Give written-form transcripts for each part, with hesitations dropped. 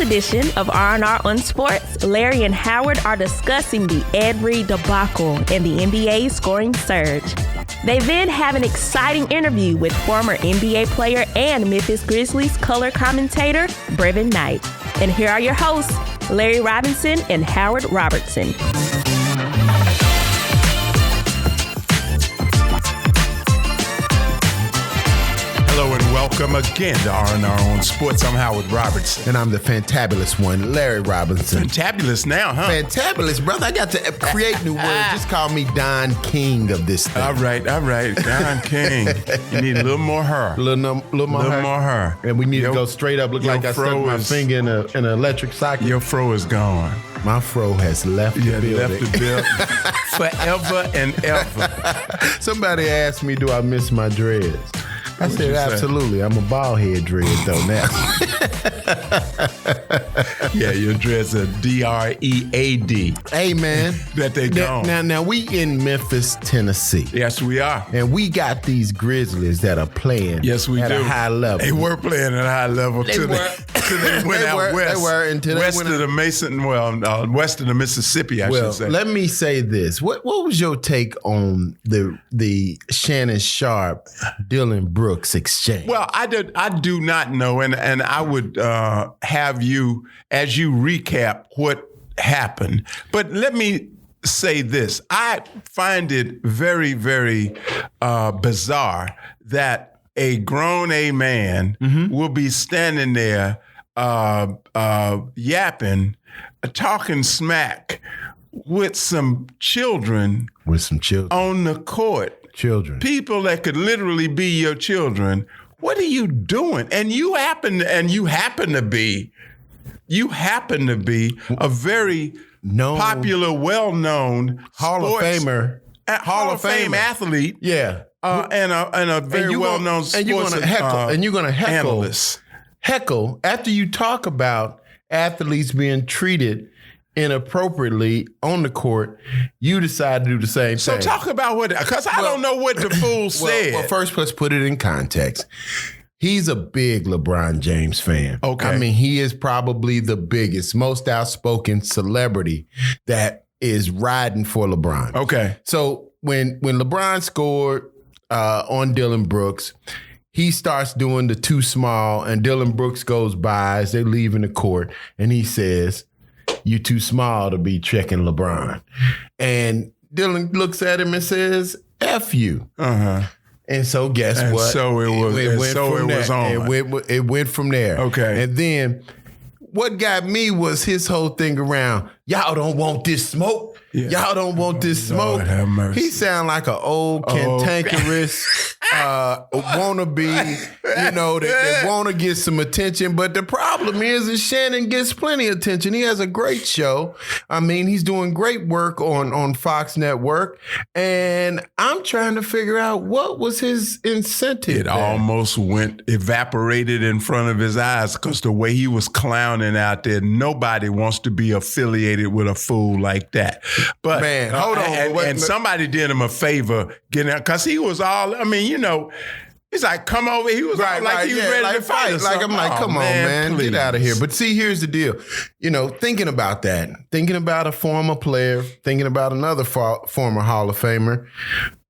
edition of R&R on Sports, Larry and Howard are discussing the Ed Reed debacle and the NBA's scoring surge. They then have an exciting interview with former NBA player and Memphis Grizzlies color commentator, Brevin Knight. And here are your hosts, Larry Robinson and Howard Robertson. Hello and welcome again to R&R on Sports. I'm Howard Robertson. And I'm the fantabulous one, Larry Robinson. Fantabulous now, huh? Fantabulous, brother. I got to create new words. Just call me Don King of this thing. All right. Don King. You need a little more hair. A little more hair. And we need to go straight up. Look like I stuck my finger in an electric socket. Your fro is gone. My fro has left the building. Left the building forever and ever. Somebody asked me, do I miss my dreads? I said, absolutely. I'm a bald head dread, though, now. Yeah, your dreads are D-R-E-A-D. Hey, man. That they gone. Now, we in Memphis, Tennessee. Yes, we are. And we got these Grizzlies that are playing at a high level. They were playing at a high level until they went out west. They were until west of the Mason, west of the Mississippi, I should say. Let me say this. What was your take on the Shannon Sharpe, Dylan Brooks exchange? Well, I do not know, and I would have you, as you recap what happened. But let me say this. I find it very, very bizarre that a grown man will be standing there yapping, talking smack with some children on the court. Children. People that could literally be your children. What are you doing? And you happen to be a very popular, well-known Hall of Fame athlete. Yeah. And a very well-known sports analyst. Heckle after you talk about athletes being treated inappropriately on the court, you decide to do the same thing. So talk about because I don't know what the fool said. Well, first let's put it in context. He's a big LeBron James fan. Okay. I mean, he is probably the biggest, most outspoken celebrity that is riding for LeBron. Okay. So when LeBron scored on Dylan Brooks, he starts doing the too small, and Dylan Brooks goes by as they're leaving the court, and he says, "You too small to be checking LeBron." And Dylan looks at him and says, "F you." Uh-huh. And so guess what? So it went from there. Okay. And then what got me was his whole thing around, y'all don't want this smoke. Yeah. Y'all don't want this smoke. Lord have mercy. He sound like an old cantankerous wannabe, that want to get some attention. But the problem is Shannon gets plenty of attention. He has a great show. I mean, he's doing great work on Fox Network. And I'm trying to figure out what was his incentive. It almost evaporated in front of his eyes because the way he was clowning out there, nobody wants to be affiliated with a fool like that. But man, hold on. And somebody did him a favor getting out because he was all, he's like, come over. He was ready to fight. I'm like, come on, man, get out of here. But see, here's the deal. Thinking about that, thinking about a former player, thinking about another former Hall of Famer,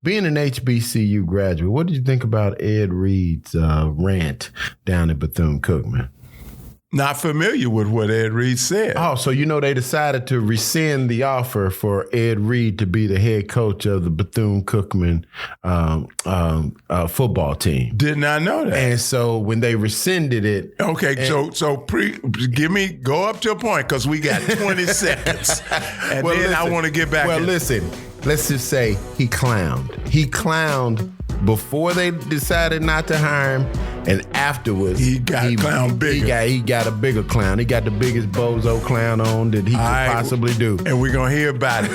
being an HBCU graduate, what did you think about Ed Reed's rant down at Bethune-Cookman? Not familiar with what Ed Reed said. Oh, so they decided to rescind the offer for Ed Reed to be the head coach of the Bethune-Cookman football team. Did not know that. And so when they rescinded it, okay, go up to a point because we got 20 seconds, and I want to get back. Well, listen, let's just say he clowned. He clowned before they decided not to hire him, and afterwards he clowned bigger. He got a bigger clown. He got the biggest bozo clown on that he could possibly do. And we're gonna hear about it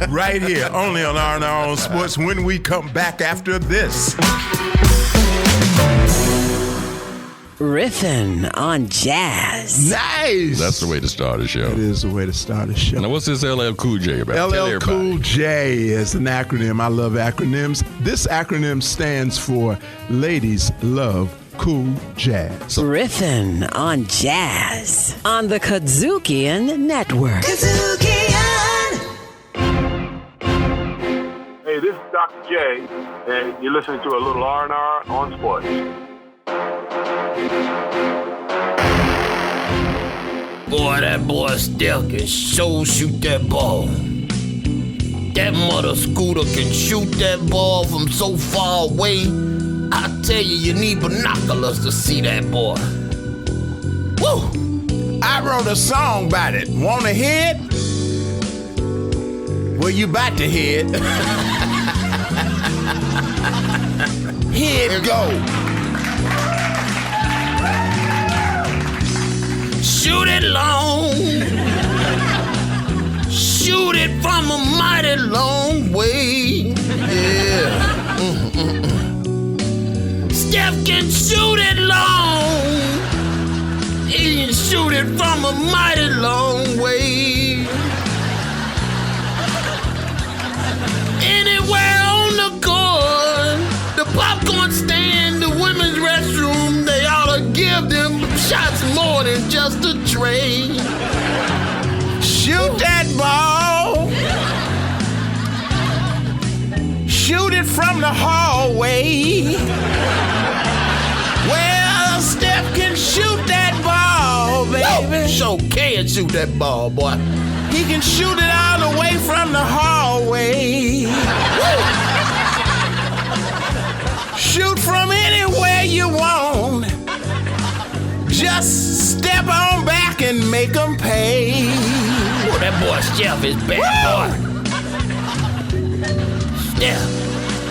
right here, only on R&R on Sports. When we come back after this. Riffing on jazz. Nice. That's the way to start a show. It is the way to start a show. Now, what's this LL Cool J about? LL Cool J is an acronym. I love acronyms. This acronym stands for Ladies Love Cool Jazz. Riffin' on jazz on the Kazookian Network. Hey, this is Dr. J, and you're listening to a little R&R on sports. Boy, that boy Steph can so shoot that ball. That mother scooter can shoot that ball from so far away. I tell you, you need binoculars to see that boy. Woo! I wrote a song about it. Wanna hear it? Well, you about to hear it. Here it go. Shoot it long. Shoot it from a mighty long way. Yeah. Steph can shoot it long. He can shoot it from a mighty long way. Anywhere on the court, the popcorn stand, the women's restroom, they ought to give them shots more than just a trade. Shoot that ball. Shoot it from the hallway. Well, Steph can shoot that ball, baby. Sure can shoot that ball, boy. He can shoot it all the way from the hallway. Shoot from anywhere you want. Just step on back and make them pay. Oh, that boy Steph is bad, boy. Steph.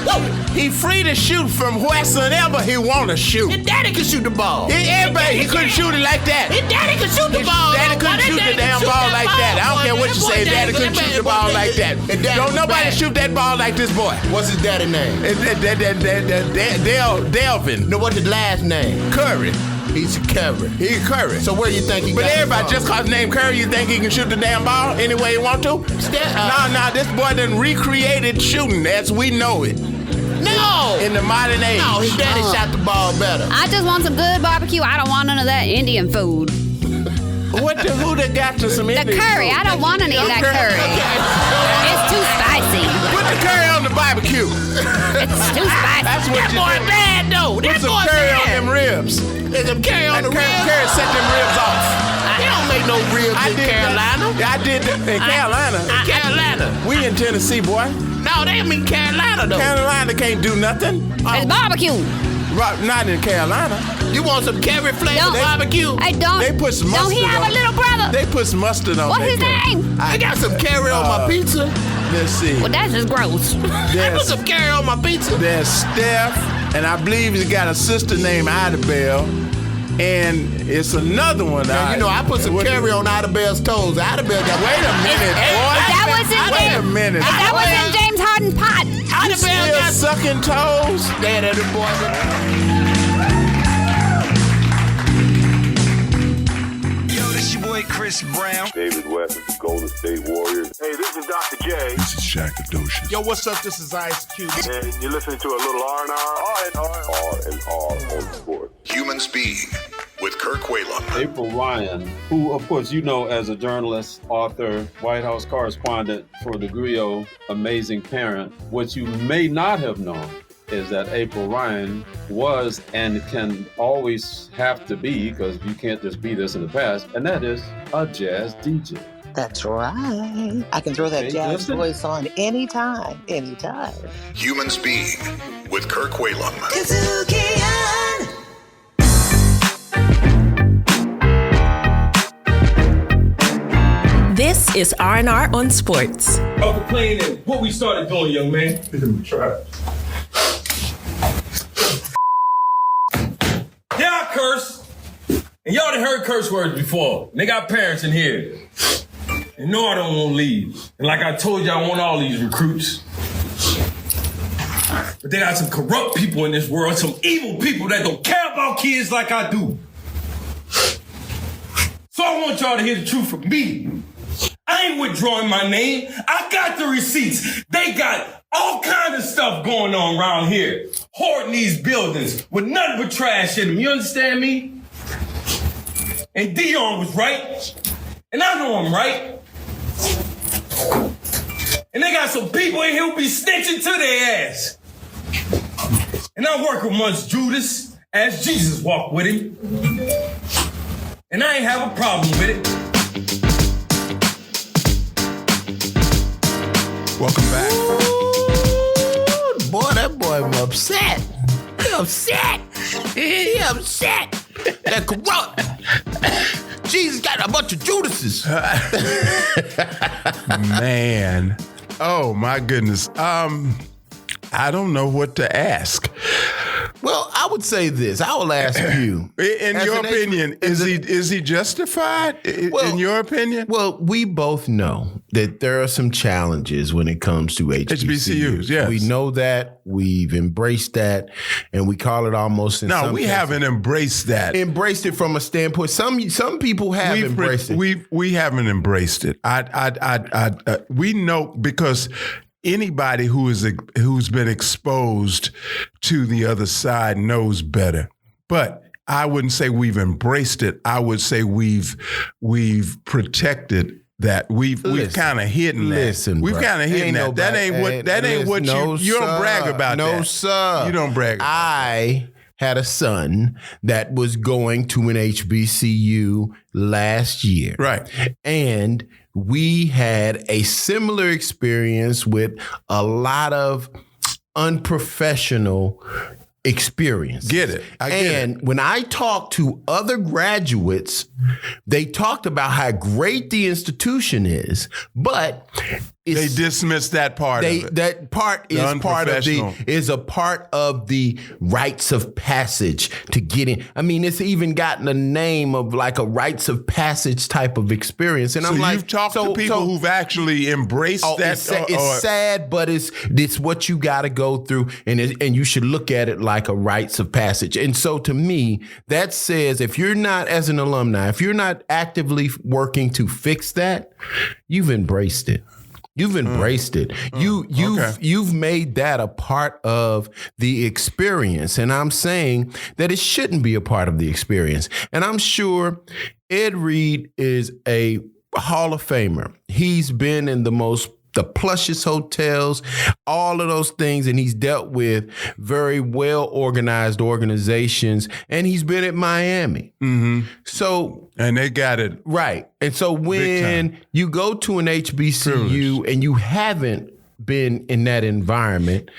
Whoa. He free to shoot from wheresoever he want to shoot. His daddy can shoot the ball. He couldn't shoot it like that. His daddy can shoot the ball. Daddy couldn't shoot the damn ball like that. I don't care what you say. Daddy couldn't shoot the ball like that. Don't nobody shoot that ball like this boy. What's his daddy name? Delvin. No, what's his last name? Curry. He's Curry. He's Curry. So where you think he got But everybody, it just cause his name Curry, you think he can shoot the damn ball any way he want to? Nah, this boy done recreated shooting as we know it. No! In the modern age. No, his daddy shot the ball better. I just want some good barbecue. I don't want none of that Indian food. Who that got to some Indian The curry. food? I don't want any of that curry. It's too spicy. Put the curry on the barbecue. It's too spicy. That's what That you boy do. bad, though. That Put some boy curry on bad. them ribs. There's some curry on the ribs. Curry set them ribs off. He don't make no ribs in Carolina. I did that in Carolina. Carolina. We in Tennessee, boy. No, they mean Carolina, though. Carolina can't do nothing. It's barbecue. Not in Carolina. You want some curry flavored barbecue? I don't. They put some mustard Don't he have on. a little brother? They put some mustard on. What's that his curry. name? I got some curry on my pizza. Let's see. Well, that's just gross. I put some curry on my pizza. There's Steph, and I believe he's got a sister named Ida Bell, and it's another one. Now, you know, I put some curry on Ida Bell's toes. Ida Bell got. Wait a minute, boy. That was in Wait a minute. That was in James Harden pot. Ida Bell Still got sucking toes. Dad at the boy. Chris Brown. David West, Golden State Warriors. Hey, this is Dr. J. This is Shaq Adocious. Yo, what's up? This is Ice Cube. And you're listening to a little R&R on sports. Humans Being with Kirk Whalum. April Ryan, who, of course, you know as a journalist, author, White House correspondent for the Griot, Amazing Parent. What you may not have known is that April Ryan was and can always have to be, because you can't just be this in the past, and that is a jazz DJ. That's right. I can throw that jazz voice on anytime. Humans Being with Kirk Whalum. This is R&R on Sports. Uncle playing in what we started doing, young man. Try. Yeah, I curse. And y'all done heard curse words before. And they got parents in here. And no, I don't want to leave. And like I told you, I want all these recruits. But they got some corrupt people in this world, some evil people that don't care about kids like I do. So I want y'all to hear the truth from me. I I ain't withdrawing my name. I got the receipts. They got all kinds of stuff going on around here. Hoarding these buildings with nothing but trash in them. You understand me? And Dion was right. And I know I'm right. And they got some people in here who be snitching to their ass. And I work amongst Judas as Jesus walked with him. And I ain't have a problem with it. Welcome back. Ooh, boy, that boy was upset. He upset. He upset. That corrupt. Jesus got a bunch of Judases. Man. Oh, my goodness. I don't know what to ask. Well, I would say this. I will ask you. In your opinion, is he justified? In your opinion? Well, we both know that there are some challenges when it comes to HBCUs. Yes. We know that. We've embraced that. And we call it almost in some cases, haven't embraced that. Embraced it from a standpoint. Some people have embraced it. We haven't embraced it. We know because anybody who's been exposed to the other side knows better. But I wouldn't say we've embraced it. I would say we've protected that. We've kind of hidden that. Listen, we've kind of hidden that. That ain't what you don't brag about. No, that. sir. You don't brag. I had a son that was going to an HBCU last year. Right. And we had a similar experience with a lot of unprofessional experience. Get it. I get and it. When I talked to other graduates, they talked about how great the institution is, but they dismiss that part of it. That part is a part of the rites of passage to get in. I mean, it's even gotten a name of like a rites of passage type of experience. And so I'm like, you've talked to people who've actually embraced that. It's sad, but it's what you got to go through, and you should look at it like a rites of passage. And so to me, that says if you're not, as an alumni, if you're not actively working to fix that, you've embraced it. You've embraced it. You've made that a part of the experience. And I'm saying that it shouldn't be a part of the experience. And I'm sure Ed Reed is a Hall of Famer. He's been in the plushest hotels, all of those things, and he's dealt with very well organized organizations, and he's been at Miami. Mm-hmm. And they got it right. And so when you go to an HBCU and you haven't been in that environment,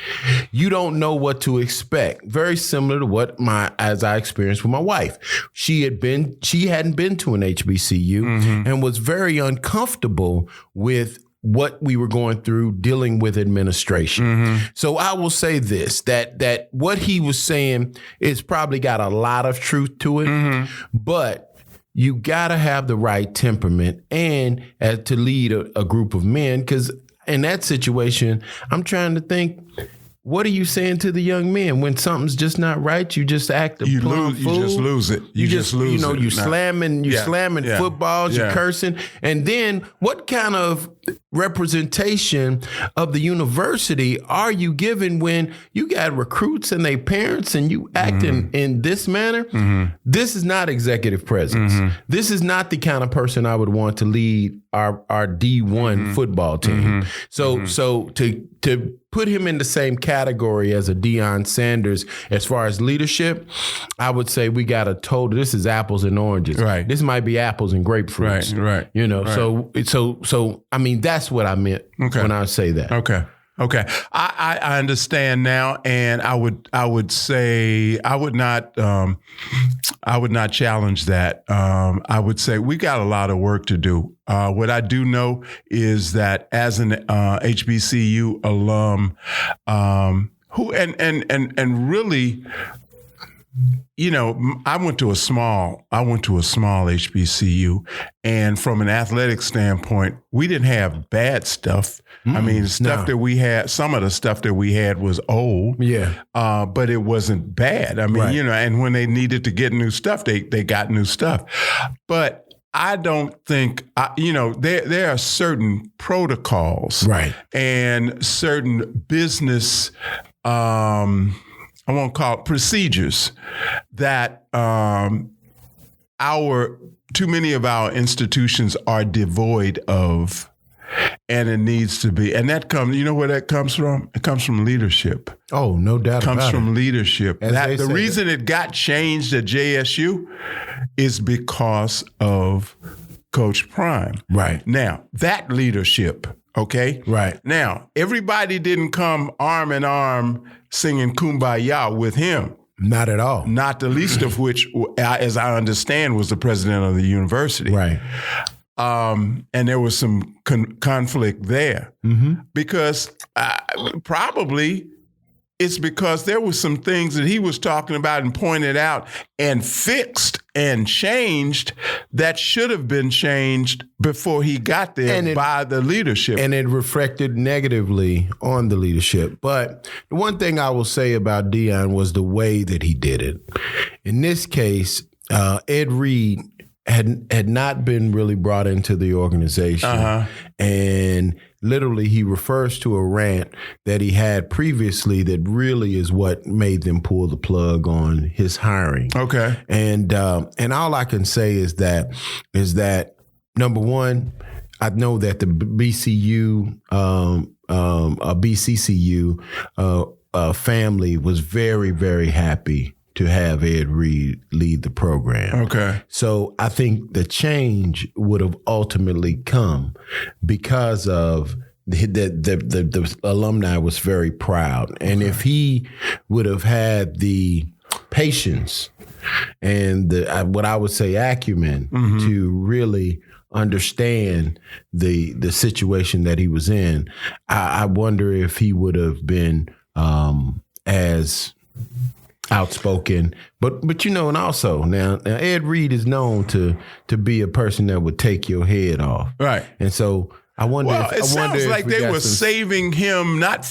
you don't know what to expect. Very similar to as I experienced with my wife. She hadn't been to an HBCU and was very uncomfortable with what we were going through dealing with administration. So I will say this, that what he was saying is probably got a lot of truth to it, but you got to have the right temperament and to lead a group of men, because in that situation, I'm trying to think, what are you saying to the young men when something's just not right? You just act a plum fool. You just lose it. You just lose it. You slamming footballs, you're cursing. And then what kind of representation of the university are you giving when you got recruits and their parents and you acting in this manner? This is not executive presence. This is not the kind of person I would want to lead our D1 football team. So to put him in the same category as a Deion Sanders as far as leadership, I would say we got this is apples and oranges. Right. This might be apples and grapefruits. Right. You know, so I mean, that's what I meant when I say that. Okay. I understand now, and I would say I would not challenge that. I would say we got a lot of work to do. What I do know is that as an HBCU alum, who and really, you know, I went to a small HBCU, and from an athletic standpoint, we didn't have bad stuff. I mean, that we had, some of the stuff that we had was old, but it wasn't bad. I mean, you know, and when they needed to get new stuff, they got new stuff. But I don't think, there are certain protocols, right, and certain business, I won't call it procedures, that too many of our institutions are devoid of. And it needs to be. And that comes, you know where that comes from? It comes from leadership. Oh, no doubt about it. Comes from leadership. The reason it got changed at JSU is because of Coach Prime. Right. Now, that leadership, okay? Right. Now, everybody didn't come arm in arm singing Kumbaya with him. Not at all. Not the least of which, as I understand, was the president of the university. Right. And there was some conflict there because probably it's because there were some things that he was talking about and pointed out and fixed and changed that should have been changed before he got there by the leadership. And it reflected negatively on the leadership. But the one thing I will say about Deion was the way that he did it. In this case, Ed Reed had not been really brought into the organization. And literally he refers to a rant that he had previously that really is what made them pull the plug on his hiring. Okay. And all I can say is that number one, I know that the BCCU family was very, very happy to have Ed Reed lead the program. Okay. So I think the change would have ultimately come because of the alumni was very proud. And if he would have had the patience and what I would say acumen to really understand the situation that he was in, I wonder if he would have been as outspoken, but and also now Ed Reed is known to be a person that would take your head off, right? And so I wonder. Well, it sounds like they were saving him not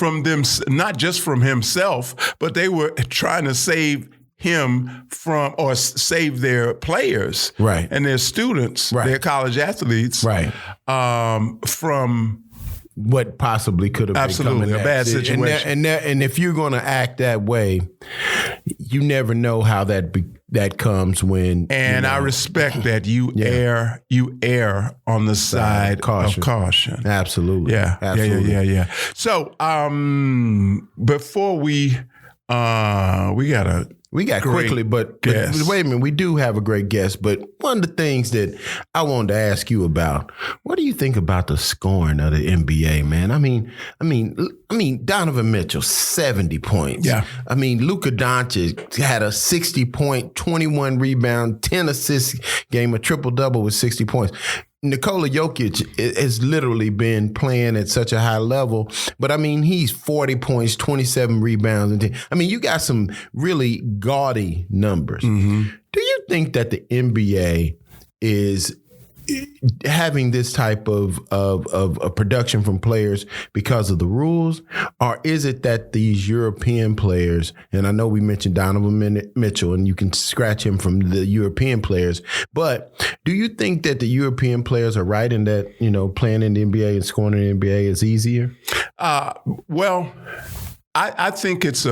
just from himself, but they were trying to save him from or save their players, right, and their students, right, their college athletes, right, from what possibly could have absolutely become a bad situation. And if you're going to act that way, you never know how that comes when. And I respect that you err on the side of caution. Absolutely. Yeah. Absolutely. Yeah. So before we got quickly, but wait a minute, we do have a great guest. But one of the things that I wanted to ask you about, what do you think about the scoring of the NBA, man? I mean, Donovan Mitchell, 70 points. Yeah. I mean, Luka Doncic had a 60-point, 21 rebound, 10 assists game, a triple-double with 60 points. Nikola Jokic has literally been playing at such a high level, but I mean, he's 40 points, 27 rebounds. And 10. I mean, you got some really gaudy numbers. Do you think that the NBA is having this type of production from players because of the rules, or is it that these European players, and I know we mentioned Donovan Mitchell, and you can scratch him from the European players, but do you think that the European players are right in that, playing in the NBA and scoring in the NBA is easier? Well, I think it's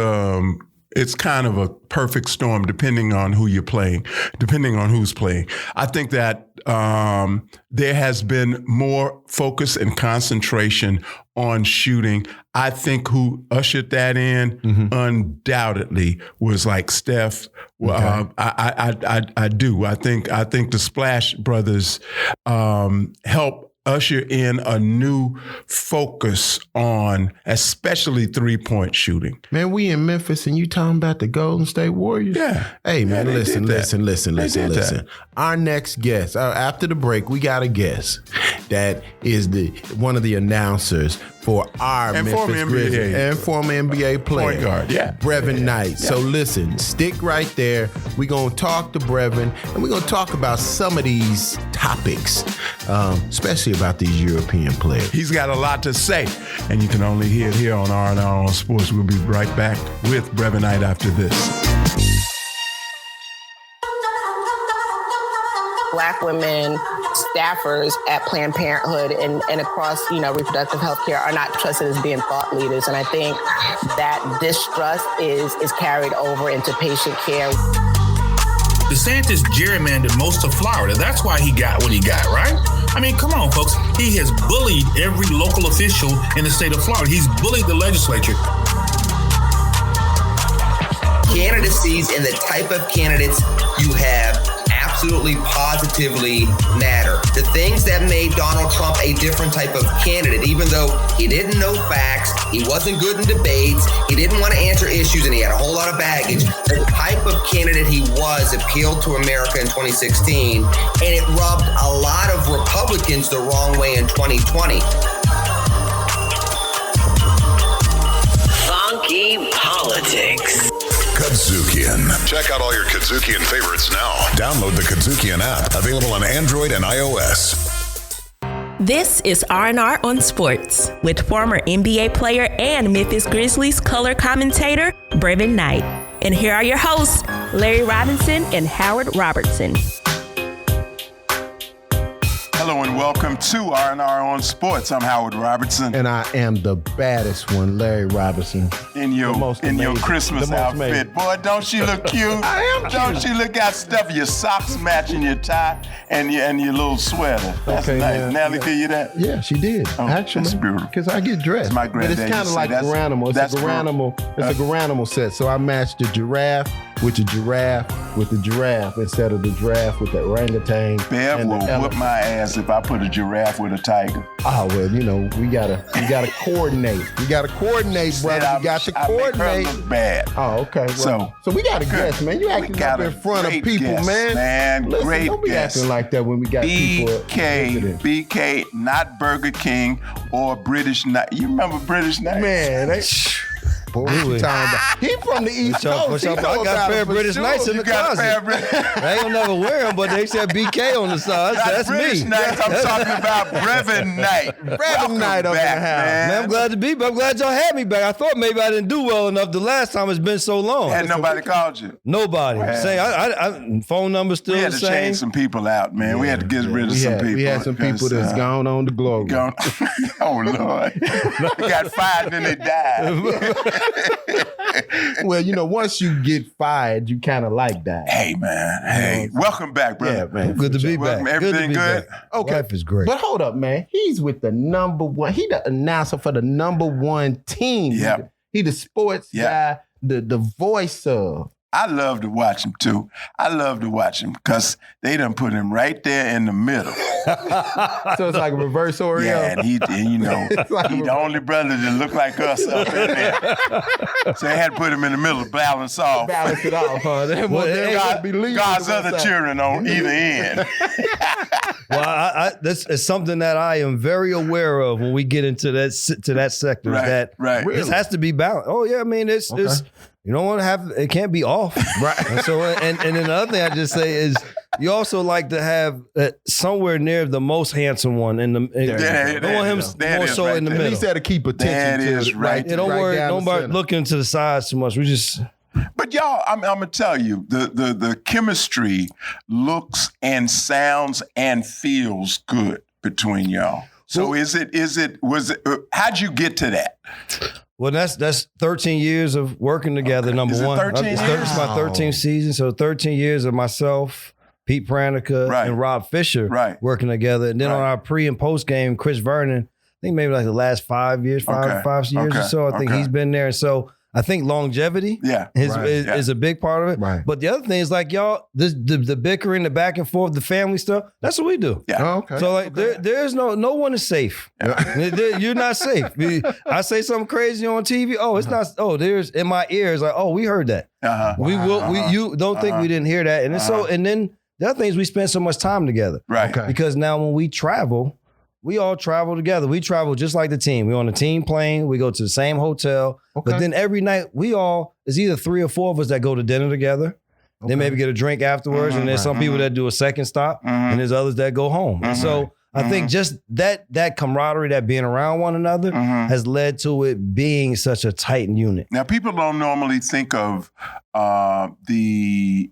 kind of a perfect storm depending on who you're playing, depending on who's playing. I think that there has been more focus and concentration on shooting. I think who ushered that in undoubtedly was like Steph. Okay. I do. I think the Splash Brothers help usher in a new focus on especially three-point shooting. Man, we in Memphis and you talking about the Golden State Warriors? Yeah. Hey, man, listen. Our next guest, after the break, we got a guest that is one of the announcers for our Memphis Grizzlies and former NBA player. Point guard, Brevin Knight. Yeah. So listen, stick right there. We're going to talk to Brevin, and we're going to talk about some of these topics, especially about these European players. He's got a lot to say, and you can only hear it here on R&R on Sports. We'll be right back with Brevin Knight after this. Black women staffers at Planned Parenthood and across, reproductive health care are not trusted as being thought leaders. And I think that distrust is carried over into patient care. DeSantis gerrymandered most of Florida. That's why he got what he got, right? I mean, come on, folks. He has bullied every local official in the state of Florida. He's bullied the legislature. Candidacies and the type of candidates you have absolutely positively matter. The things that made Donald Trump a different type of candidate, even though he didn't know facts, he wasn't good in debates, he didn't want to answer issues, and he had a whole lot of baggage. The type of candidate he was appealed to America in 2016, and it rubbed a lot of Republicans the wrong way in 2020. Funky politics. Kadzukian. Check out all your Kadzukian favorites now. Download the Kadzukian app, available on Android and iOS. This is R&R on Sports with former NBA player and Memphis Grizzlies color commentator, Brevin Knight. And here are your hosts, Larry Robinson and Howard Robertson. Hello and welcome to R&R on Sports. I'm Howard Robertson. And I am the baddest one, Larry Robinson. In your Christmas outfit. Boy, don't she look cute? I am cute. Don't she look got stuff, your socks matching your tie and your little sweater. That's okay, nice. Man. Nelly, did you that? Yeah, she did. Oh, actually. That's beautiful. Because I get dressed. It's my but it's kind of like Garanimal. It's a Garanimal set. So I matched the giraffe with the giraffe with the giraffe instead of the giraffe with the orangutan. Bev will whip my ass if I put a giraffe with a tiger. Oh, well, we gotta coordinate. We gotta coordinate, brother. We got to coordinate. I make her look bad. Oh, okay. Well, so we got a guest, man. You acting up in front of people, guest, man. Listen, great don't be guest. acting like that when we got people. BK, not Burger King or British Night. You remember British Night? Man, boy, he from the East Coast. I got a pair of British Nights in the closet. I ain't gonna never wear them, but they said BK on the side. That's British me. Nights, I'm talking about Brevin Knight. Brevin Knight over the house. Man, I'm glad to be back. I'm glad y'all had me back. I thought maybe I didn't do well enough the last time. It's been so long. Had nobody called you? Nobody. I phone number still the same. We had to change some people out, man. We had to get rid of some people. We had some people that's gone on the glory. Oh, Lord. They got fired and then they died. Well, once you get fired, you kind of like that. Hey, man. Hey, welcome back, brother. Yeah, man. Good to be back. Everything good? Okay. Life is great. But hold up, man. He's with the number one. He the announcer for the number one team. Yep. He the sports guy, the voice of. I love to watch him, too. I love to watch him because they done put him right there in the middle. So it's like a reverse Oreo? Yeah, and he the only brother that look like us up in there. So they had to put him in the middle to balance off. Balance it off, huh? God's other children on either end. Well, this is something that I am very aware of when we get into that sector. Right. This has to be balanced. Oh, yeah, I mean, it's you don't want to have it can't be off. Right. And so and then the other thing I just say is you also like to have somewhere near the most handsome one in the don't want him more so in the middle. At least had to keep attention to it. Right. Yeah, don't worry, don't look into the sides too much. We just But y'all, I'm gonna tell you, the chemistry looks and sounds and feels good between y'all. So was it how'd you get to that? Well, that's 13 years of working together, number one. 13 years? It's my 13th season, so 13 years of myself, Pete Pranica, and Rob Fisher working together. And then on our pre- and post-game, Chris Vernon, I think maybe like the last 5 years, five years or so, I think he's been there. And so I think longevity is a big part of it. Right. But the other thing is like, y'all, the bickering, the back and forth, the family stuff, that's what we do. Yeah. Oh, okay. So like there's no one is safe. You're not safe. I say something crazy on TV. Oh, it's not. Oh, there's in my ears like, oh, we heard that. You don't think we didn't hear that. And it's so, and then the other thing is we spend so much time together. Right. Okay. Because now when we travel, we all travel together. We travel just like the team. We're on a team plane. We go to the same hotel. Okay. But then every night, there's either 3 or 4 of us that go to dinner together. Then maybe get a drink afterwards. And there's some people that do a second stop. And there's others that go home. And so I think just that camaraderie, that being around one another has led to it being such a tight unit. Now, people don't normally think of the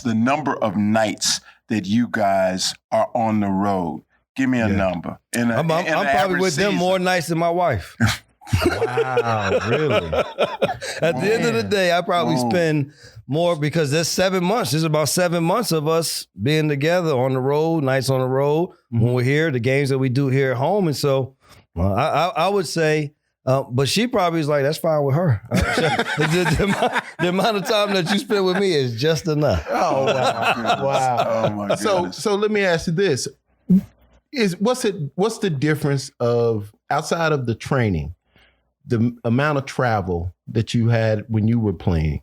number of nights that you guys are on the road? Give me a number. I'm probably with them more nights than my wife. Wow, really? At the end of the day, I probably spend more because there's 7 months. There's about 7 months of us being together on the road, nights on the road. When we're here, the games that we do here at home. And so I would say, but she probably is like, that's fine with her. The amount of time that you spend with me is just enough. Oh, wow. Oh, my goodness. So let me ask you this. What's the difference of, outside of the training, the amount of travel that you had when you were playing?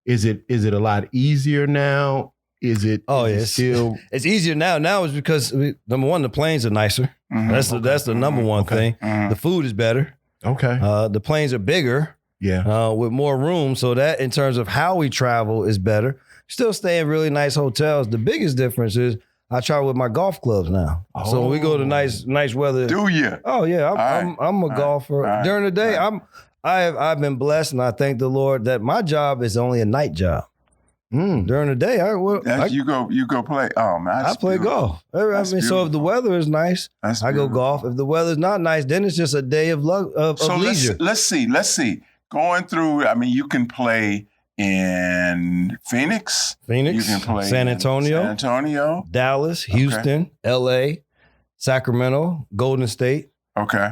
Is it a lot easier now? Is it still? It's easier now. Now is because number one, the planes are nicer. That's the number one thing. The food is better. Okay. The planes are bigger. Yeah. With more room, so that in terms of how we travel is better. Still stay in really nice hotels. The biggest difference is I travel with my golf clubs now. So when we go to nice weather. Do you? Oh yeah, I'm a golfer. During the day, I've been blessed, and I thank the Lord that my job is only a night job. During the day, you go play. Oh man, I play golf. So if the weather is nice, I go golf. If the weather's not nice, then it's just a day of leisure. Let's see. Going through, I mean, you can play in Phoenix. You can play San Antonio, Dallas, Houston, LA, Sacramento, Golden State. Okay.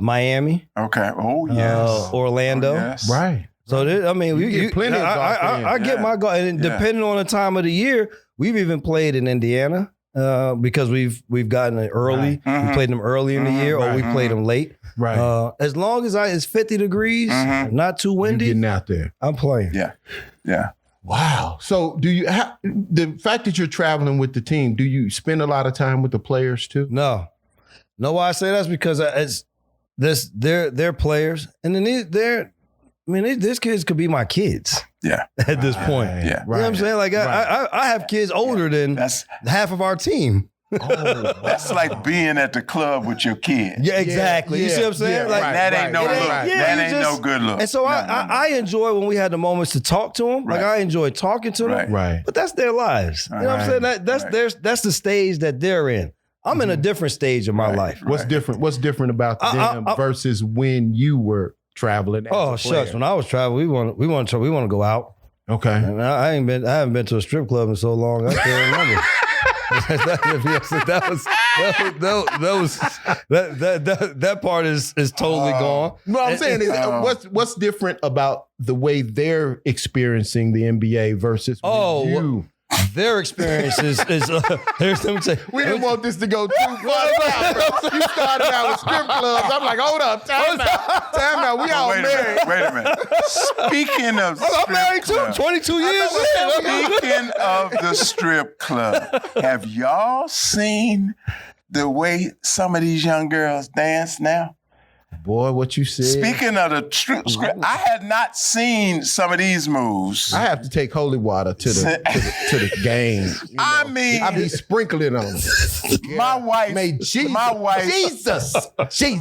Miami. Okay. Oh yes. Orlando. Oh, yes. Right. So you get plenty of golf. I get my golf, and depending on the time of the year, we've even played in Indiana because we've gotten it early. We played them early in the year, or we played them late. Right. As long as it's 50 degrees, not too windy, you're getting out there. I'm playing. Yeah. Wow. So do you the fact that you're traveling with the team? Do you spend a lot of time with the players too? No. Why I say that's because they're players, and then these kids could be my kids. Yeah. At this point. Yeah. You know what I'm saying? Like I have kids older than half of our team. That's like being at the club with your kid. Yeah, exactly. You see what I'm saying? Like that ain't no look. That ain't no good look. And so I enjoy when we had the moments to talk to them. Like I enjoy talking to them. Right. But that's their lives. You know what I'm saying? That's the stage that they're in. I'm in a different stage of my life. What's different? What's different about them versus when you were traveling? Oh shucks! When I was traveling, we want to go out. Okay. And I haven't been to a strip club in so long. I can't remember. that part is totally gone. No, I'm saying is what's different about the way they're experiencing the NBA versus you? Their experience is here's them say, we didn't want this to go too far. You started out with strip clubs. I'm like, hold up, time out. We all married. Wait a minute. Speaking of strip I'm married too. 22 years in. Speaking of the strip club, have y'all seen the way some of these young girls dance now? Boy, what you said. Speaking of the strip, I had not seen some of these moves. I have to take holy water to the game. You know? I mean, I be sprinkling on them. My wife, Jesus.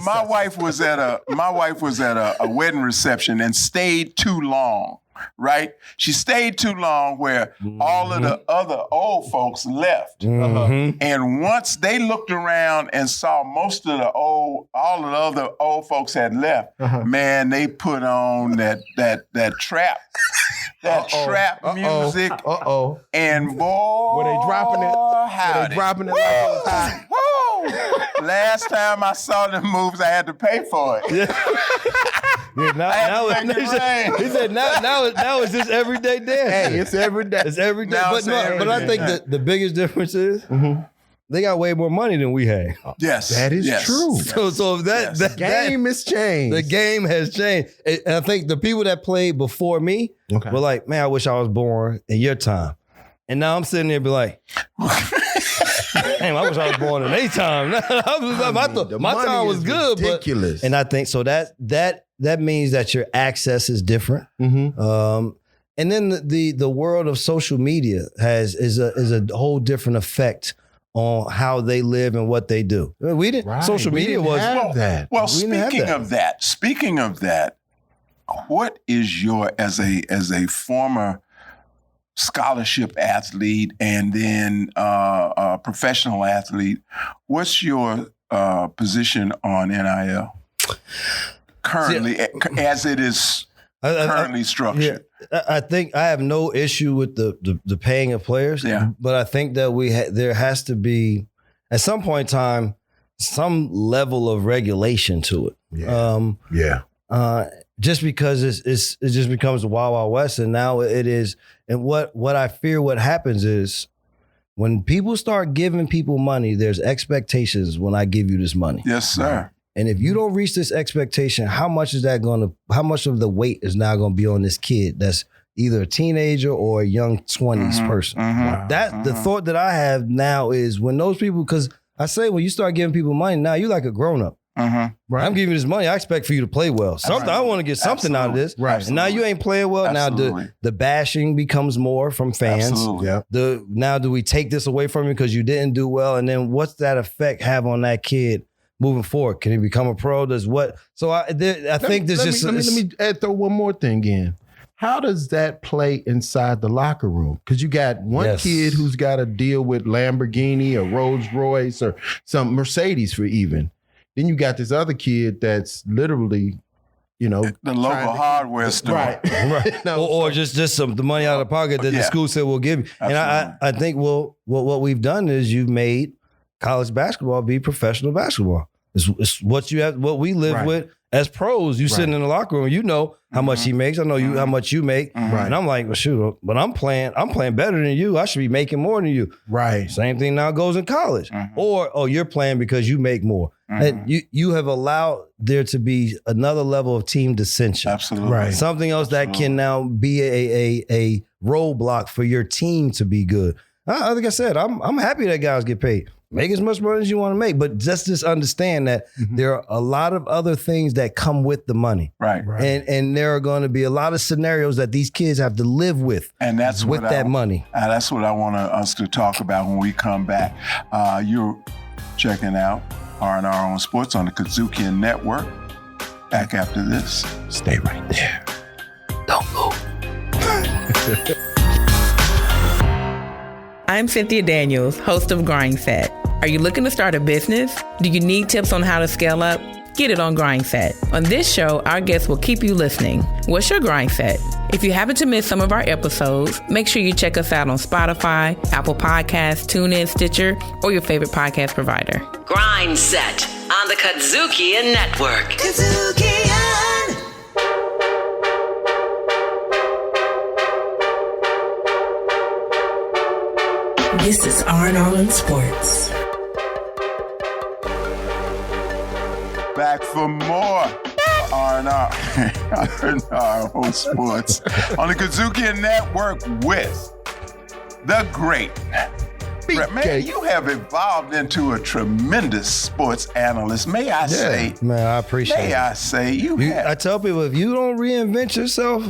My wife was at a wedding reception and stayed too long. Right? She stayed too long where all of the other old folks left. And once they looked around and saw all of the other old folks had left, man, they put on that trap. Trap music. And boy, were they dropping it? Were they dropping it like it was hot? Last time I saw them moves, I had to pay for it. He said now it's just everyday dance. Hey, it's every day. It's every day. But I think that the biggest difference is they got way more money than we had. Yes. That is true. So that game has changed. The game has changed. And I think the people that played before me were like, man, I wish I was born in your time. And now I'm sitting there and be like, damn, I wish I was born in their time. My time was good. Ridiculous. And I think so that means that your access is different. And then the world of social media is a whole different effect on how they live and what they do. We didn't. Social media was that. Well, speaking of that, what is your as a former scholarship athlete and then a professional athlete, what's your position on NIL currently, as it is currently structured? Yeah, I think I have no issue with the paying of players. Yeah. But I think that there has to be, at some point in time, some level of regulation to it. Just because it just becomes the Wild Wild West, and now it is. And what I fear what happens is when people start giving people money, there's expectations when I give you this money. Yes, sir. And if you don't reach this expectation, how much of the weight is now going to be on this kid that's either a teenager or a young 20s person? The thought that I have now is when those people, because I say when you start giving people money, now you're like a grown up. Right. I'm giving you this money. I expect for you to play well. Something I want to get something out of this. Right. And now you ain't playing well. Now the bashing becomes more from fans. Absolutely. Now do we take this away from you because you didn't do well? And then what's that effect have on that kid moving forward? Can he become a pro? Does what? So I think there's just let me throw one more thing in. How does that play inside the locker room? Because you got one kid who's got to deal with Lamborghini or Rolls Royce or some Mercedes for even. Then you got this other kid that's literally, the local hardware store, right? or just the money out of the pocket that the school said we'll give you. Absolutely. And I think what we've done is you've made college basketball be professional basketball. It's what you have, what we live with as pros. You sitting in the locker room, you know how much he makes. I know how much you make, and I'm like, well, shoot, but I'm playing better than you. I should be making more than you. Right. Same thing now goes in college. Or you're playing because you make more. And you have allowed there to be another level of team dissension. Absolutely. Right. Something else that can now be a roadblock for your team to be good. Like I said, I'm happy that guys get paid. Make as much money as you want to make, but just understand that there are a lot of other things that come with the money. Right. And there are going to be a lot of scenarios that these kids have to live with. And that's with that money. That's what I want us to talk about when we come back. You're checking out R&R on Sports on the Kazukian Network. Back after this. Stay right there. Don't move. I'm Cynthia Daniels, host of Grind Set. Are you looking to start a business? Do you need tips on how to scale up? Get it on Grind Set. On this show, our guests will keep you listening. What's your Grind Set? If you happen to miss some of our episodes, make sure you check us out on Spotify, Apple Podcasts, TuneIn, Stitcher, or your favorite podcast provider. Grind Set on the Kazukian Network. This is R&R on Sports. Back for more R&R on Sports on the Kazukian Network with the great. Man, you have evolved into a tremendous sports analyst. May I say? Man, I appreciate it. May I say I tell people, if you don't reinvent yourself,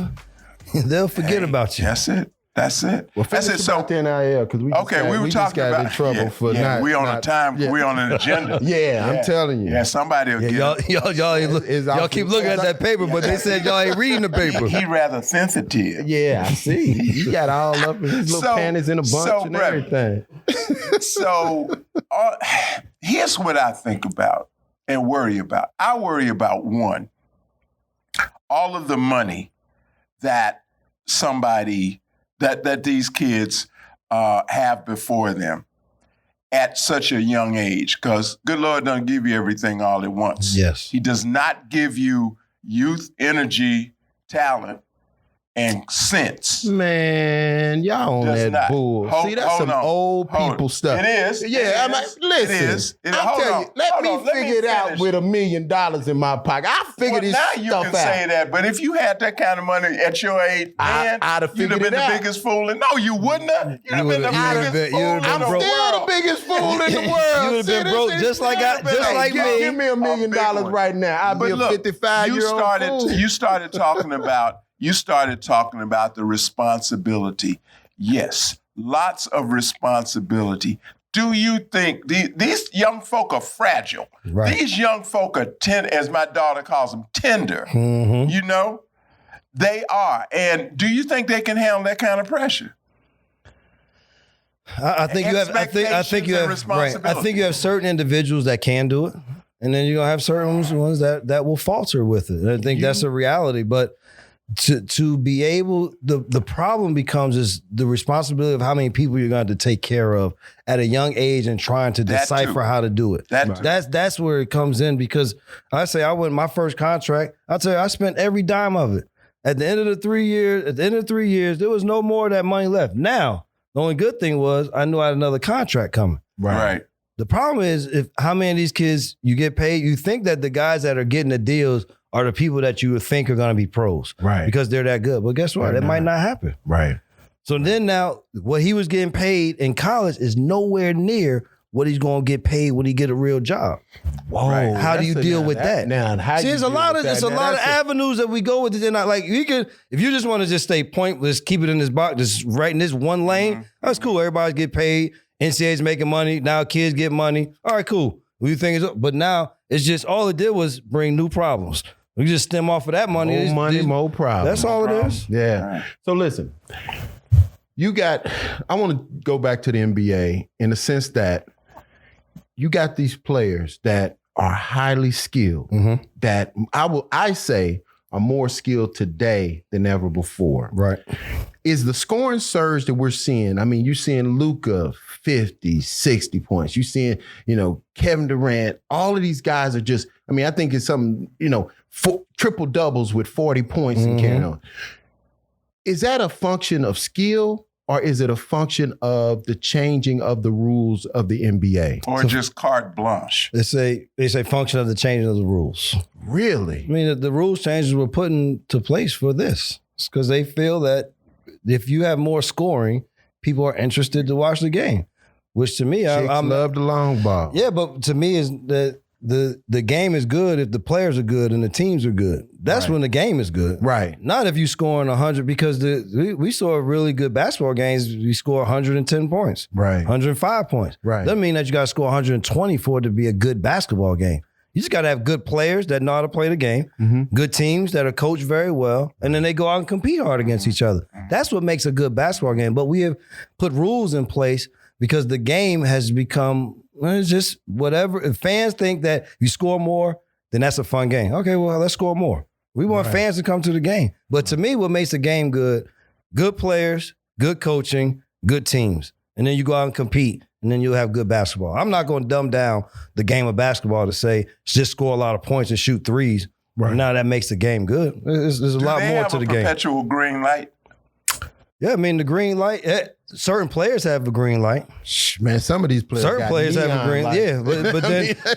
they'll forget about you. That's it. That's it. Well, that's it. So the NIL because we were talking about in trouble for not. We on a time. We on an agenda. I'm telling you. Yeah, somebody will get y'all keep looking at that paper, but they said y'all ain't reading the paper. He rather sensitive. Yeah, I see. He got all up in his little panties in a bunch and everything. So here's what I think about and worry about. I worry about one, all of the money that somebody. That these kids have before them at such a young age, because good Lord doesn't give you everything all at once. Yes. He does not give you youth, energy, talent, and sense. Man, y'all on that bull. See, that's some old people stuff. It is. Yeah, I'm like, listen. It is. I'll tell you, let me figure it out with $1 million in my pocket. I figured this stuff out. Now you can say that, but if you had that kind of money at your age, I'd have you'd have been the biggest fool. No, you wouldn't have. You'd have been the biggest fool in the world. I'm still the biggest fool in the world. You would have been broke just like me. Give me $1 million right now. I'll be a 55-year-old fool. You started talking about the responsibility. Yes, lots of responsibility. Do you think these young folk are fragile? Right. These young folk are as my daughter calls them, tender. Mm-hmm. You know, they are. And do you think they can handle that kind of pressure? I think you have. I think you have. Right. I think you have certain individuals that can do it, and then you're gonna have certain ones that will falter with it. And I think that's a reality. But to be able, the problem becomes is the responsibility of how many people you're going to take care of at a young age and trying to decipher how to do it. That's where it comes in, because I say I went my first contract. I'll tell you, I spent every dime of it. At the end of the 3 years, there was no more of that money left. Now, the only good thing was I knew I had another contract coming. Right. The problem is how many of these kids you get paid, you think that the guys that are getting the deals are the people that you would think are going to be pros. Right. Because they're that good. But guess what? That might not happen. Right. So then now what he was getting paid in college is nowhere near what he's going to get paid when he get a real job. Whoa. Right. How do you deal with that? Now, See, there's a lot of avenues that we go with. It. Not like you could, if you just want to just stay pointless, keep it in this box, just right in this one lane. That's cool. Everybody get paid. NCAA's making money. Now kids get money. All right, cool. What do you think is? But now it's just all it did was bring new problems. We just stem off of that money. More money, more problems. That's all it is. Yeah. Right. So listen, I want to go back to the NBA in the sense that you got these players that are highly skilled, that I say are more skilled today than ever before. Right. Is the scoring surge that we're seeing, I mean, you're seeing Luka 50, 60 points. You're seeing, Kevin Durant, all of these guys are just, I mean, I think it's something, triple doubles with 40 points and carrying on. Is that a function of skill, or is it a function of the changing of the rules of the NBA? Or just carte blanche? It's a function of the changing of the rules. Really? I mean, the rules changes were put into place for this. It's because they feel that if you have more scoring, people are interested to watch the game. Which to me, I love the long ball. Yeah, but to me is that the game is good if the players are good and the teams are good. That's when the game is good. Right. Not if you scoring 100, because we saw really good basketball games. You score 110 points. Right. 105 points. Right. Doesn't mean that you got to score 120 for it to be a good basketball game. You just got to have good players that know how to play the game, good teams that are coached very well, and then they go out and compete hard against each other. That's what makes a good basketball game. But we have put rules in place because the game has become, it's just whatever. If fans think that if you score more, then that's a fun game. Okay, well, let's score more. We want fans to come to the game. But to me, what makes the game good players, good coaching, good teams. And then you go out and compete, and then you'll have good basketball. I'm not going to dumb down the game of basketball to say just score a lot of points and shoot threes. Right. Now that makes the game good. There's a lot more to the game. Perpetual green light? Yeah, I mean, the green light, certain players have a green light. Man, some of these players have a green light. Yeah,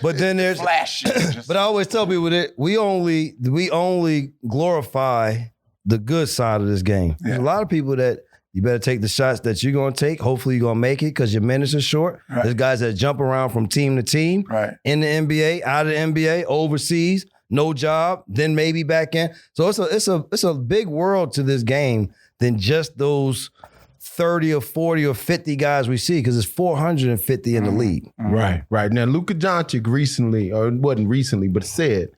but then there's flashing. But I always tell people that we only glorify the good side of this game. Yeah. There's a lot of people that you better take the shots that you're going to take. Hopefully you're going to make it because your minutes are short. Right. There's guys that jump around from team to team, in the NBA, out of the NBA, overseas, no job, then maybe back in. So it's a big world to this game than just those 30 or 40 or 50 guys we see, because it's 450 in the league. Right. Now, Luka Doncic recently, or it wasn't recently, but said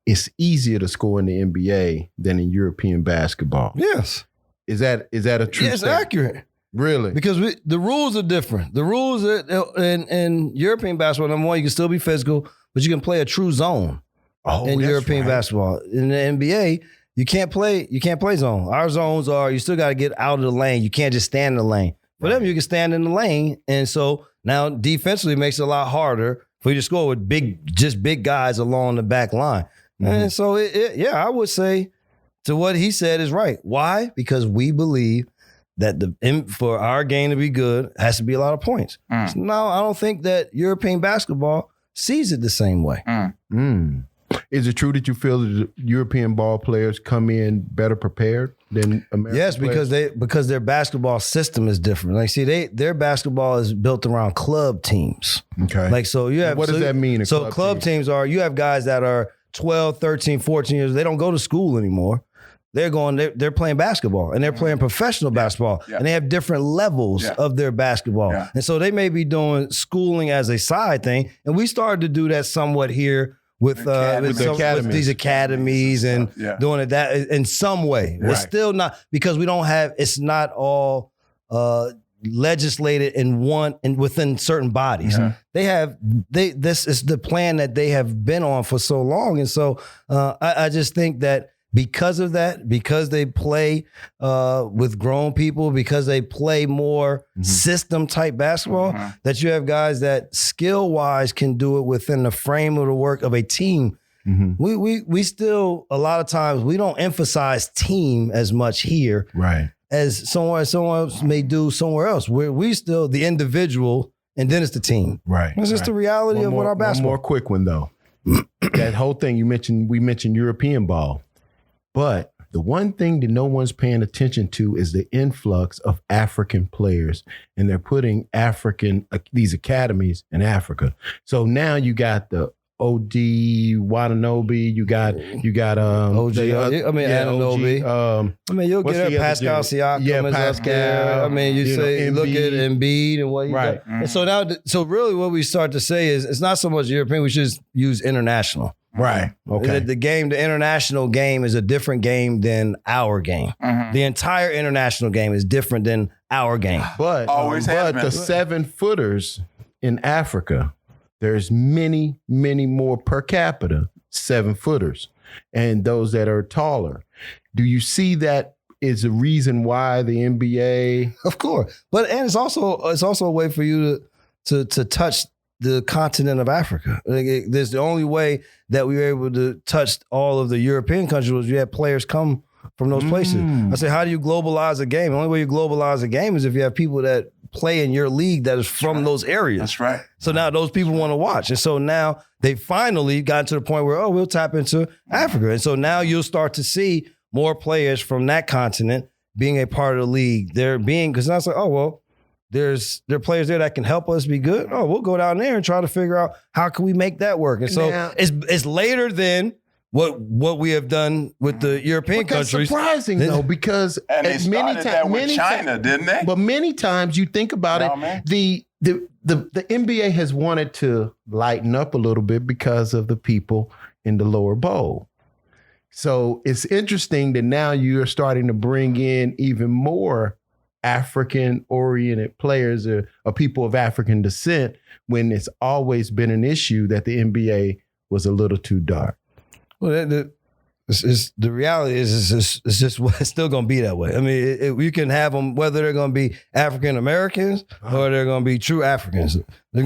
it's easier to score in the NBA than in European basketball. Yes. Is that a true statement? It's accurate. Really? Because the rules are different. The rules in European basketball, number one, you can still be physical, but you can play a true zone in European basketball. In the NBA, you can't play zone. Our zones are, you still got to get out of the lane. You can't just stand in the lane. For them, you can stand in the lane. And so now defensively it makes it a lot harder for you to score with big guys along the back line. And so, I would say to what he said is right. Why? Because we believe that for our game to be good, it has to be a lot of points. So no, I don't think that European basketball sees it the same way. Is it true that you feel that European ball players come in better prepared than American Yes, players? because their basketball system is different. Like, see, their basketball is built around club teams. Okay. Like, so you have... What does that mean? So club teams are, you have guys that are 12, 13, 14 years, they don't go to school anymore. They're playing basketball, and they're playing professional basketball, and they have different levels of their basketball. Yeah. And so they may be doing schooling as a side thing. And we started to do that somewhat here with these academies and doing it that in some way. Right. It's still not, because we don't have, it's not all legislated and within certain bodies. This is the plan that they have been on for so long. And so I just think that because of that, because they play with grown people, because they play more system type basketball, that you have guys that skill wise can do it within the frame of the work of a team. We still, a lot of times, we don't emphasize team as much here as someone else may do somewhere else. We still the individual, and then it's the team. It's just the reality of what our basketball. One more quick one though. That whole thing we mentioned European ball, but the one thing that no one's paying attention to is the influx of African players, and they're putting these academies in Africa. So now you got the OD Watanabe, you got OG. Anunoby. You'll get Pascal Siakam. Pascal. You say look at Embiid and what he got. And so now, really, what we start to say is it's not so much European. We should just use international. Okay. The international game is a different game than our game. The entire international game is different than our game. But the 7-footers in Africa, there's many, many more per capita 7-footers, and those that are taller. Do you see that is a reason why the NBA? Of course, and it's also a way for you to touch the continent of Africa. There's the only way that we were able to touch all of the European countries was you had players come from those places. I say, how do you globalize a game? The only way you globalize a game is if you have people that play in your league that is from those areas. That's right. So now those people want to watch. And so now they finally got to the point where, we'll tap into Africa. And so now you'll start to see more players from that continent being a part of the league. Because now it's like, there are players there that can help us be good. We'll go down there and try to figure out how can we make that work. And so now, it's later than what we have done with the European countries. Surprising though, because they started that with China, didn't they? But many times you think about it, the NBA has wanted to lighten up a little bit because of the people in the lower bowl. So it's interesting that now you're starting to bring in even more African-oriented players or people of African descent when it's always been an issue that the NBA was a little too dark. Well, the reality is it's just it's still going to be that way. You can have them whether they're going to be African Americans or they're going to be true Africans. We're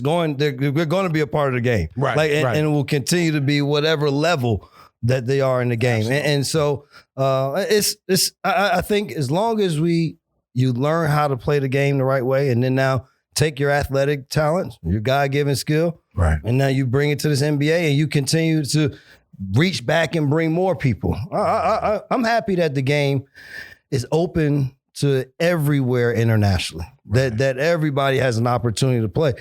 going to be a part of the game, and it will continue to be whatever level that they are in the game. And so I think as long as you learn how to play the game the right way, and then now take your athletic talent, your God-given skill, and now you bring it to this NBA, and you continue to reach back and bring more people. I'm happy that the game is open to everywhere internationally, that everybody has an opportunity to play.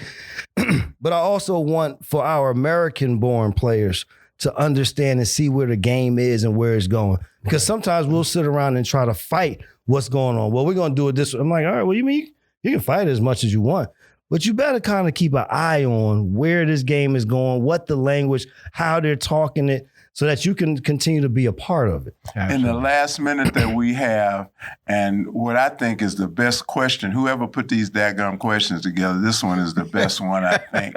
But I also want for our American-born players to understand and see where the game is and where it's going. Because sometimes we'll sit around and try to fight what's going on. Well, we're going to do it this way. I'm like, all right, well, you mean you can fight as much as you want, but you better kind of keep an eye on where this game is going, what the language, how they're talking it, so that you can continue to be a part of it. In the last minute that we have, and what I think is the best question, whoever put these daggum questions together, this one is the best one, I think.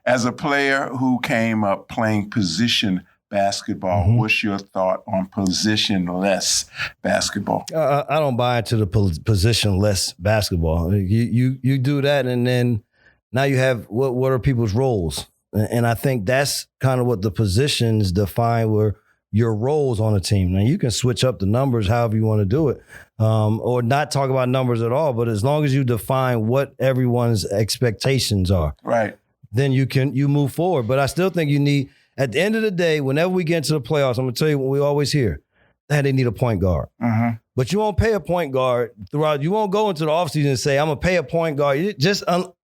As a player who came up playing position basketball, what's your thought on positionless basketball? I don't buy into the positionless basketball. You do that, and then now you have what are people's roles? And I think that's kind of what the positions define were your roles on a team. Now you can switch up the numbers however you want to do it, or not talk about numbers at all. But as long as you define what everyone's expectations are, then you move forward. But I still think you need, at the end of the day, whenever we get into the playoffs, I'm going to tell you what we always hear, that they need a point guard. But you won't pay a point guard throughout. You won't go into the offseason and say, I'm going to pay a point guard, just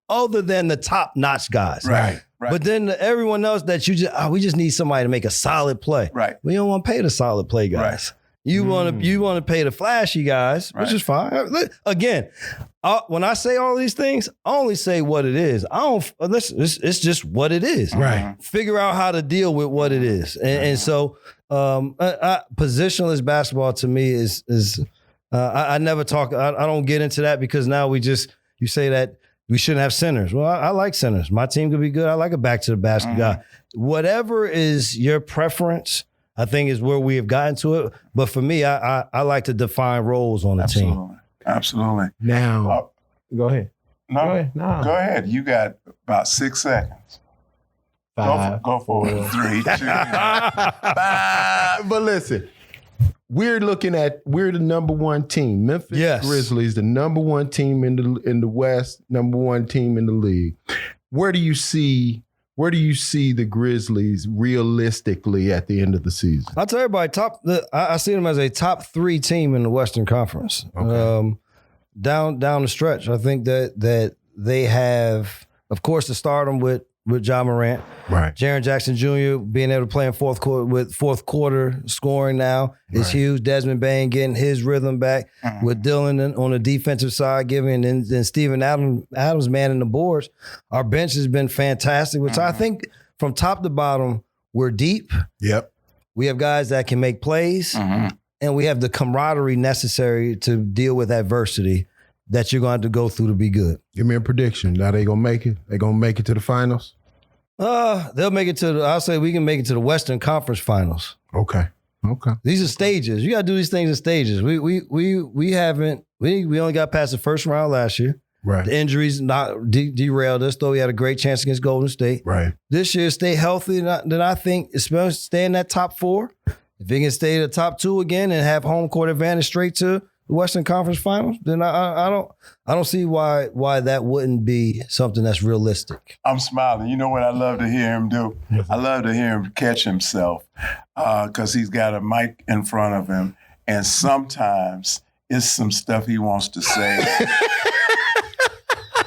other than the top-notch guys. Right. But then everyone knows that we just need somebody to make a solid play. We don't want to pay the solid play guys. You want to pay the flashy guys, which is fine. Again, when I say all these things, I only say what it is. It's just what it is. Figure out how to deal with what it is. And so positionless basketball to me is I never talk. I don't get into that because now you say that we shouldn't have centers. Well, I like centers. My team could be good. I like a back to the basket guy. Whatever is your preference, I think is where we have gotten to it. But for me, I like to define roles on the team. Absolutely. Now, go ahead. No, Go ahead. No. Go ahead. You got about 6 seconds. 5, go for it. 3, 2, 5. But listen, we're the number one team. Memphis Grizzlies, the number one team in the West, number one team in the league. Where do you see the Grizzlies realistically at the end of the season? I'll tell everybody, I see them as a top 3 team in the Western Conference. Okay. Down the stretch, I think that they have, of course, to start them with Ja Morant, right? Jaren Jackson Jr. being able to play in fourth quarter scoring now is huge. Desmond Bane getting his rhythm back with Dylan on the defensive side, giving and Steven Adams manning the boards. Our bench has been fantastic, which I think from top to bottom we're deep. Yep, we have guys that can make plays. And we have the camaraderie necessary to deal with adversity that you're going to have to go through to be good. Give me a prediction. Now they going to make it? They going to make it to the finals? They'll make it I'll say we can make it to the Western Conference Finals. Okay. These are stages. You got to do these things in stages. We only got past the first round last year. Right. The injuries not derailed us, though we had a great chance against Golden State. Right. This year, stay healthy, then I think, especially stay in that top 4. If he can stay in the top 2 again and have home court advantage straight to the Western Conference Finals, then I don't see why that wouldn't be something that's realistic. I'm smiling. You know what I love to hear him do? I love to hear him catch himself because he's got a mic in front of him, and sometimes it's some stuff he wants to say.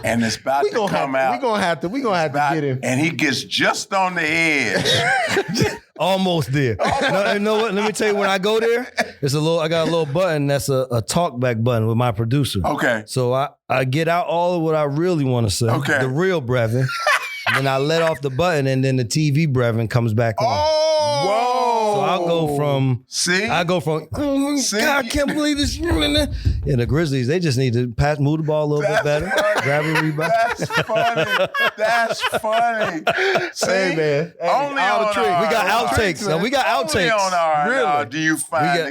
And it's about to come out. We're gonna have to get him. And he gets just on the edge. Almost there. No, you know what? Let me tell you, when I go there, I got a little button that's a talkback button with my producer. Okay. So I get out all of what I really want to say. Okay. The real Brevin. And then I let off the button, and then the TV Brevin comes back on. Whoa. So I'll go from, oh my God, I can't believe this. Yeah, the Grizzlies, they just need to move the ball a little bit better, grab a rebound. That's funny. See, hey, man. Only on we got outtakes. We got outtakes. Only on our, really? Do you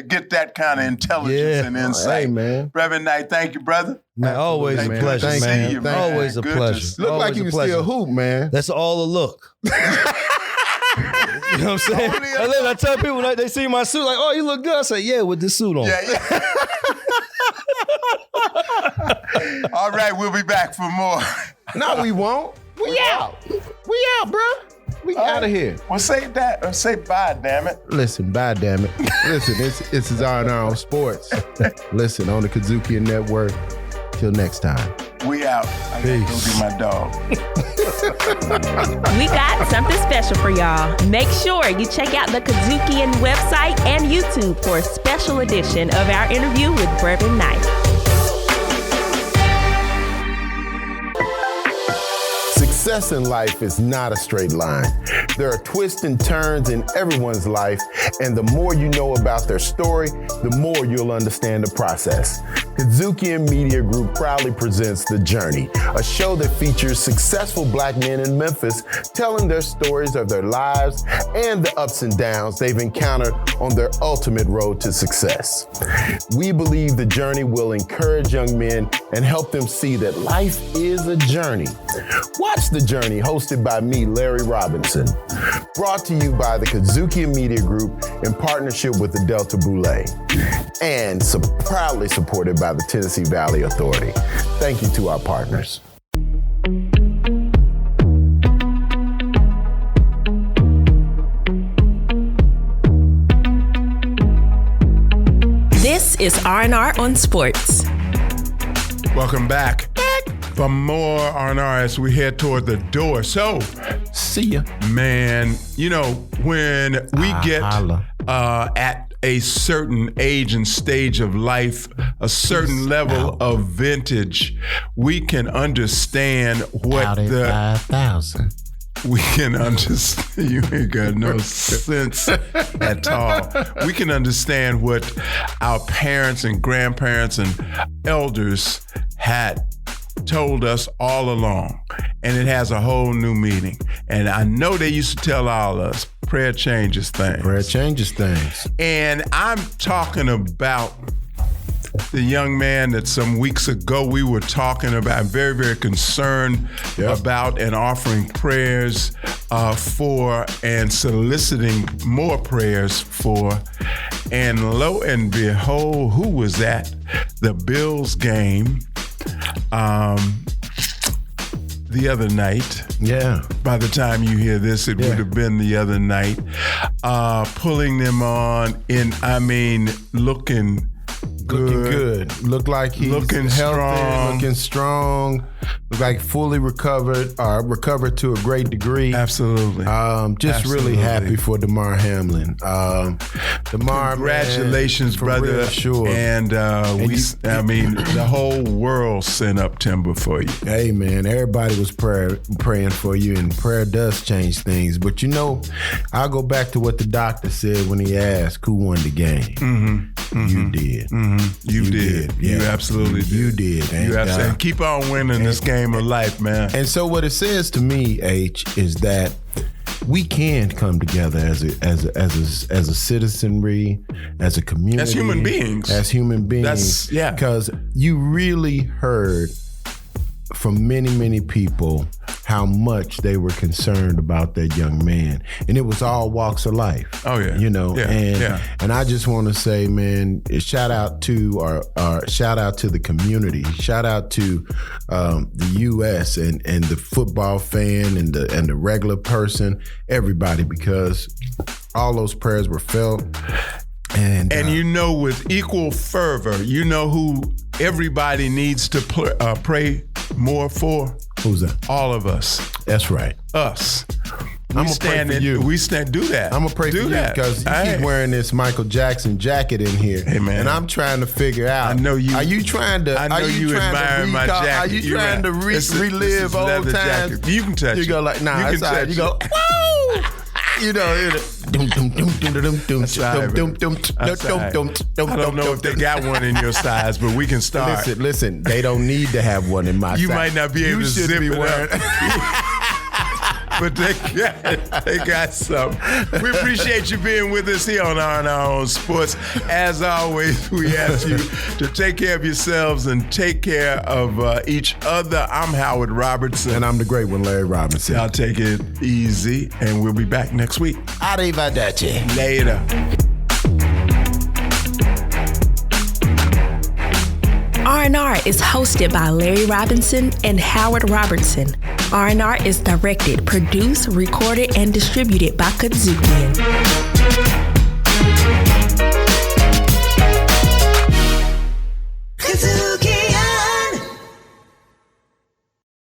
get that kind of intelligence and insight? Hey, man. Reverend Knight, thank you, brother. Man, always a pleasure, man. See you, man. Always a pleasure. Look like you can still hoop, man. That's all a look. You know what I'm saying? And then I tell people, like, they see my suit, like, oh, you look good. I say, yeah, with this suit on. Yeah. All right, we'll be back for more. No, we won't. We out. We out, bro. We out of here. Well, say that or say bye, damn it. Listen, bye, damn it. Listen, this is R&R on Sports. Listen, on the Kazukian Network. Till next time. We out. I gotta go get my dog. We got something special for y'all. Make sure you check out the Kazukian website and YouTube for a special edition of our interview with Brevin Knight. Success in life is not a straight line. There are twists and turns in everyone's life, and the more you know about their story, the more you'll understand the process. Kazukian Media Group proudly presents The Journey, a show that features successful Black men in Memphis telling their stories of their lives and the ups and downs they've encountered on their ultimate road to success. We believe The Journey will encourage young men and help them see that life is a journey. Watch The Journey, hosted by me, Larry Robinson. Brought to you by the Kazukian Media Group in partnership with the Delta Boulé. And proudly supported by the Tennessee Valley Authority. Thank you to our partners. This is R&R on Sports. Welcome back. For more R&R as we head toward the door. So, see ya. Man, you know, when we get at a certain age and stage of life, a certain level of vintage, we can understand what the 5,000. we can understand. You ain't got no sense at all. We can understand what our parents and grandparents and elders had told us all along, and it has a whole new meaning. And I know they used to tell all of us, prayer changes things. Prayer changes things. And I'm talking about the young man that some weeks ago we were talking about, very, very concerned about and offering prayers for and soliciting more prayers for. And lo and behold, who was at the Bills game the other night? Yeah. By the time you hear this, it would have been the other night. Pulling them on looking good. Look like he's looking healthy, looking strong, look like fully recovered to a great degree. Absolutely. Really happy for Damar Hamlin. Damar, congratulations, man, brother. Real, sure. And the whole world sent up timber for you. Hey, man, everybody was praying for you, and prayer does change things. But I'll go back to what the doctor said when he asked who won the game. Mm-hmm. You did. Mm-hmm. You did. Yeah. You absolutely did. You did. And, and keep on winning this game of life, man. And so what it says to me, H, is that we can come together as a citizenry, as a community, as human beings. Because you really heard from many, many people how much they were concerned about that young man. And it was all walks of life. Oh, yeah. And I just want to say, man, shout out to the community. Shout out to the U.S. and the football fan and the regular person, everybody, because all those prayers were felt. And with equal fervor, who everybody needs to pray more for? Who's that? All of us. That's right. Us. I'm gonna pray for you. Do that. I'm gonna pray for you because you keep wearing this Michael Jackson jacket in here. Hey, man. And I'm trying to figure out. I know you. Are you trying to? I know you admire my jacket. Are you trying to relive old times? Jacket. You can touch it. You go like, nah, it's all right. You go, woo! I don't know if they got one in your size, but we can start. Listen, they don't need to have one in my size. You might not be able to zip it up. But they got some. We appreciate you being with us here on R&R on Sports. As always, we ask you to take care of yourselves and take care of each other. I'm Howard Robertson. And I'm the great one, Larry Robinson. Y'all take it easy, and we'll be back next week. Arrivederci. Later. R&R is hosted by Larry Robinson and Howard Robertson. R&R is directed, produced, recorded, and distributed by Kadzukian.